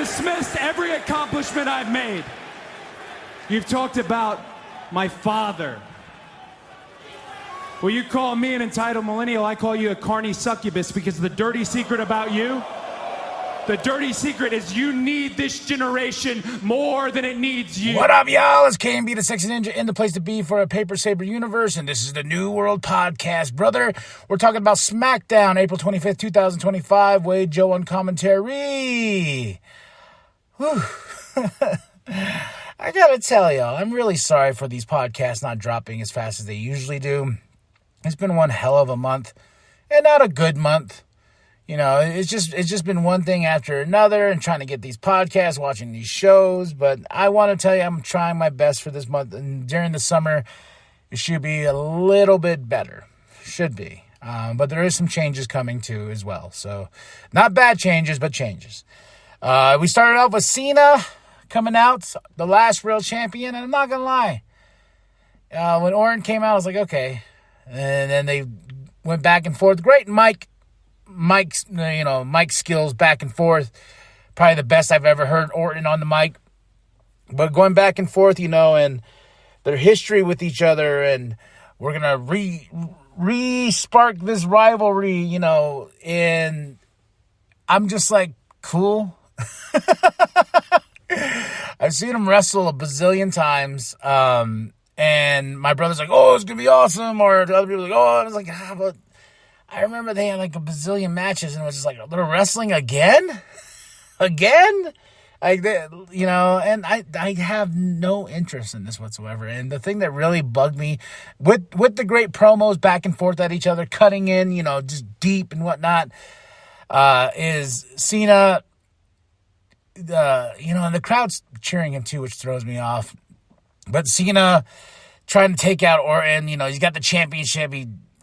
dismissed every accomplishment I've made. You've talked about my father. Well, you call me an entitled millennial, I call you a carny succubus, because the dirty secret about you, the dirty secret is you need this generation more than it needs you. What up, y'all? It's KMB, the Sexy Ninja, in the place to be for a Paper Saber universe, and this is the New World Podcast, brother. We're talking about SmackDown, April 25th, 2025. Wade Joe on commentary. Whew. I gotta tell y'all, I'm really sorry for these podcasts not dropping as fast as they usually do. It's been one hell of a month, and not a good month. You know, it's just been one thing after another, and trying to get these podcasts, watching these shows. But I want to tell you, I'm trying my best for this month, and during the summer, it should be a little bit better. Should be. But there is some changes coming too as well. So, not bad changes, but changes. We started off with Cena coming out, the last real champion, and I'm not gonna lie. When Orton came out, I was like, okay. And then they went back and forth. Great Mike's skills back and forth. Probably the best I've ever heard Orton on the mic. But going back and forth, and their history with each other, and we're going to re-spark this rivalry, and I'm just like, cool. I've seen him wrestle a bazillion times, and my brother's like, oh, it's going to be awesome, or the other people are like, oh, and I was like, but I remember they had like a bazillion matches, and it was just like, they're wrestling again? Again? Like, and I have no interest in this whatsoever. And the thing that really bugged me, with the great promos back and forth at each other, cutting in, just deep and whatnot, is Cena, and the crowd's cheering him too, which throws me off. But Cena trying to take out Orton, he's got the championship,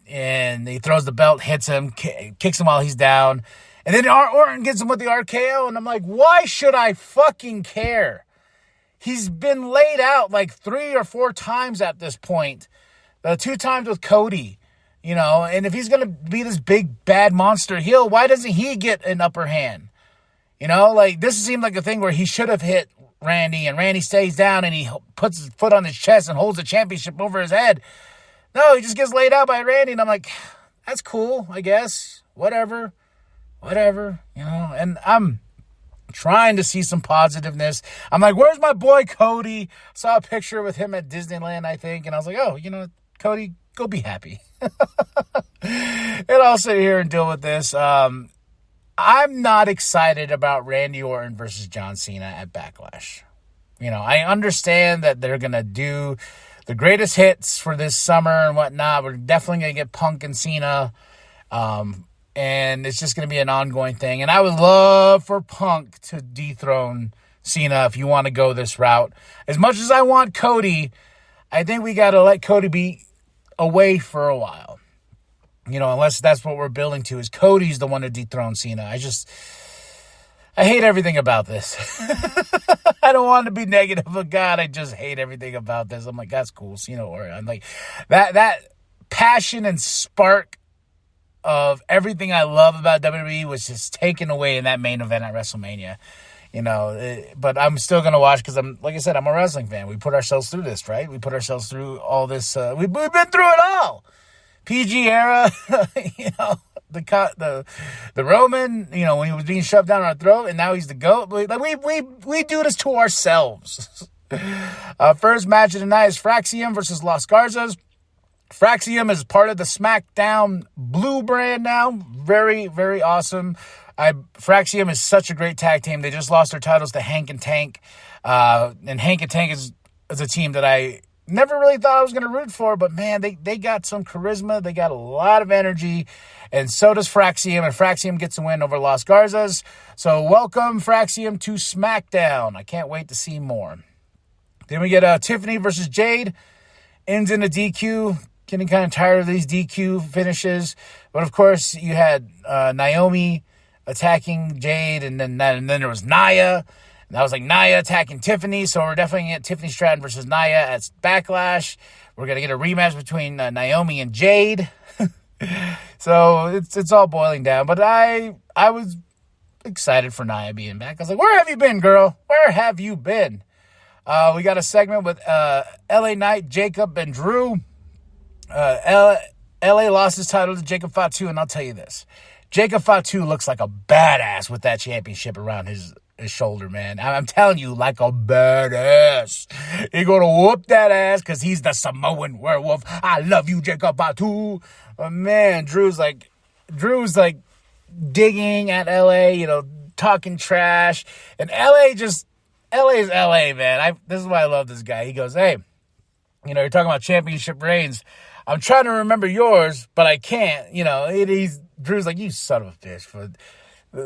and he throws the belt, hits him, kicks him while he's down. And then Orton gets him with the RKO, and I'm like, why should I fucking care? He's been laid out like 3 or 4 times at this point. 2 times with Cody, and if he's going to be this big bad monster heel, why doesn't he get an upper hand? This seemed like a thing where he should have hit Randy, and Randy stays down, and he puts his foot on his chest and holds the championship over his head. No, he just gets laid out by Randy, and I'm like, that's cool, I guess. Whatever, and I'm trying to see some positiveness. I'm like, where's my boy Cody? Saw a picture with him at Disneyland, I think, and I was like, oh, Cody, go be happy. And I'll sit here and deal with this. I'm not excited about Randy Orton versus John Cena at Backlash. I understand that they're going to do the greatest hits for this summer and whatnot. We're definitely going to get Punk and Cena. And it's just going to be an ongoing thing. And I would love for Punk to dethrone Cena if you want to go this route. As much as I want Cody, I think we got to let Cody be away for a while. Unless that's what we're building to, is Cody's the one to dethrone Cena. I hate everything about this. I don't want to be negative, but God, I just hate everything about this. I'm like, that's cool, Cena, or I'm like, that passion and spark of everything I love about WWE was just taken away in that main event at WrestleMania. But I'm still going to watch because like I said, I'm a wrestling fan. We put ourselves through this, right? We put ourselves through all this. We've been through it all. PG era, the Roman, when he was being shoved down our throat, and now he's the GOAT. We do this to ourselves. First match of the night is Fraxium versus Los Garzas. Fraxium is part of the SmackDown Blue brand now. Very, very awesome. Fraxium is such a great tag team. They just lost their titles to Hank and Tank. And Hank and Tank is a team that I never really thought I was going to root for, but man, they got some charisma. They got a lot of energy, and so does Fraxium, and Fraxium gets a win over Los Garzas. So welcome, Fraxium, to SmackDown. I can't wait to see more. Then we get Tiffany versus Jade. Ends in a DQ. Getting kind of tired of these DQ finishes. But of course, you had Naomi attacking Jade, and then there was Nia. And I was like, Nia attacking Tiffany, so we're definitely going to get Tiffany Stratton versus Nia at Backlash. We're going to get a rematch between Naomi and Jade. So it's all boiling down. But I was excited for Nia being back. I was like, where have you been, girl? Where have you been? We got a segment with LA Knight, Jacob, and Drew. LA lost his title to Jacob Fatu, and I'll tell you this. Jacob Fatu looks like a badass with that championship around his shoulder, man. I'm telling you, like a badass. He gonna whoop that ass because he's the Samoan werewolf. I love you, Jacob Fatu. But man, Drew's like digging at LA, talking trash. And LA is LA, man. This is why I love this guy. He goes, hey, you're talking about championship reigns. I'm trying to remember yours, but I can't. Drew's like, you son of a bitch. But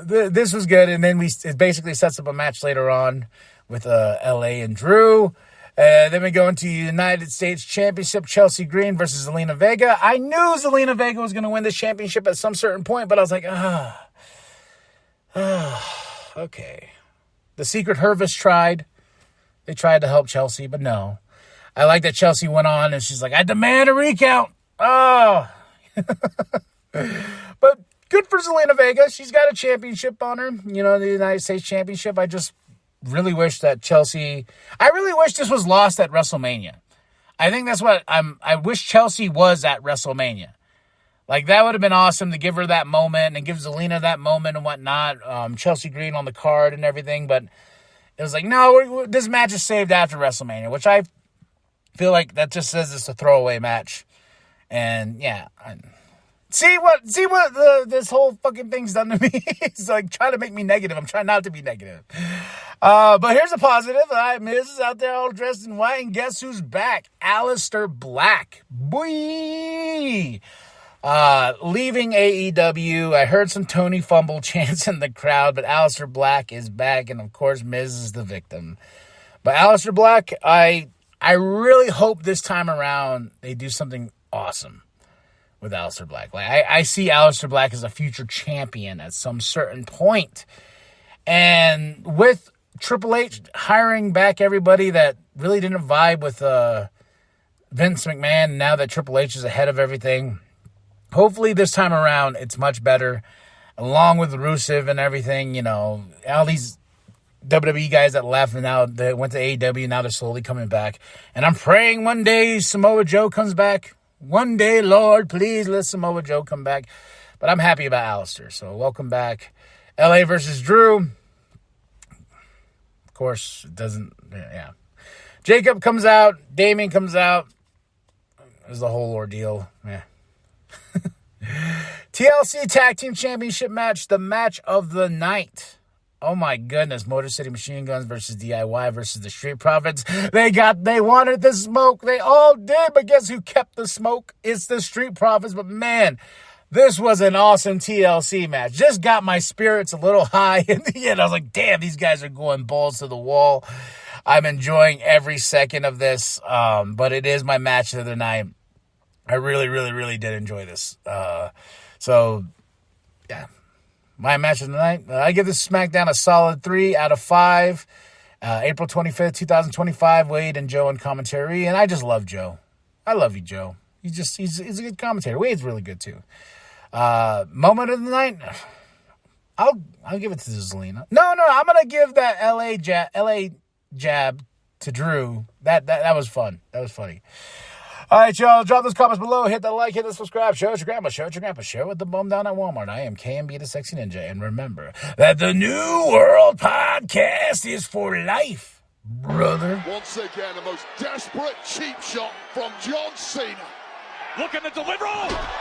this was good. And then it basically sets up a match later on with LA and Drew. Then we go into United States Championship, Chelsea Green versus Zelina Vega. I knew Zelina Vega was going to win this championship at some certain point, but I was like, okay. The Secret Hervis tried. They tried to help Chelsea, but no. I like that Chelsea went on and she's like, I demand a recount. Oh. But good for Zelina Vega. She's got a championship on her, the United States Championship. I just really wish that I really wish this was lost at WrestleMania. I think that's what I wish Chelsea was at WrestleMania. Like, that would have been awesome to give her that moment and give Zelina that moment and whatnot. Chelsea Green on the card and everything. But it was like, no, this match is saved after WrestleMania, which I feel like that just says it's a throwaway match. And yeah, see what this whole fucking thing's done to me. It's like trying to make me negative. I'm trying not to be negative. But here's a positive. Miz is out there all dressed in white, and guess who's back? Aleister Black. Boy! Leaving AEW. I heard some Tony Fumble chants in the crowd, but Aleister Black is back, and of course Miz is the victim. But Aleister Black, I really hope this time around they do something awesome with Aleister Black. Like, I see Aleister Black as a future champion at some certain point. And with Triple H hiring back everybody that really didn't vibe with Vince McMahon, now that Triple H is ahead of everything, hopefully this time around it's much better. Along with Rusev and everything, all these WWE guys that left and now they went to AEW, now they're slowly coming back. And I'm praying one day Samoa Joe comes back. One day, Lord, please let Samoa Joe come back. But I'm happy about Aleister, so welcome back. LA versus Drew. Of course, it doesn't, yeah. Jacob comes out. Damien comes out. It was the whole ordeal. Yeah. TLC Tag Team Championship match, the match of the night. Oh my goodness, Motor City Machine Guns versus DIY versus the Street Profits. They wanted the smoke. They all did, but guess who kept the smoke? It's the Street Profits. But man, this was an awesome TLC match. Just got my spirits a little high in the end. I was like, damn, these guys are going balls to the wall. I'm enjoying every second of this, but it is my match of the night. I really, really, really did enjoy this. So, yeah. My match of the night, I give this SmackDown a solid 3 out of 5. April 25th, 2025, Wade and Joe on commentary, and I just love Joe. I love you, Joe. He's a good commentator. Wade's really good too. Moment of the night, I'll give it to Zelina. No, I'm gonna give that LA jab to Drew. That was fun. That was funny. All right, y'all. Drop those comments below. Hit the like, hit the subscribe. Show it your grandma. Show it your grandpa. Share with the bum down at Walmart. I am KMB the Sexy Ninja. And remember that the New World Podcast is for life, brother. Once again, the most desperate cheap shot from John Cena. Looking to deliver. Oh!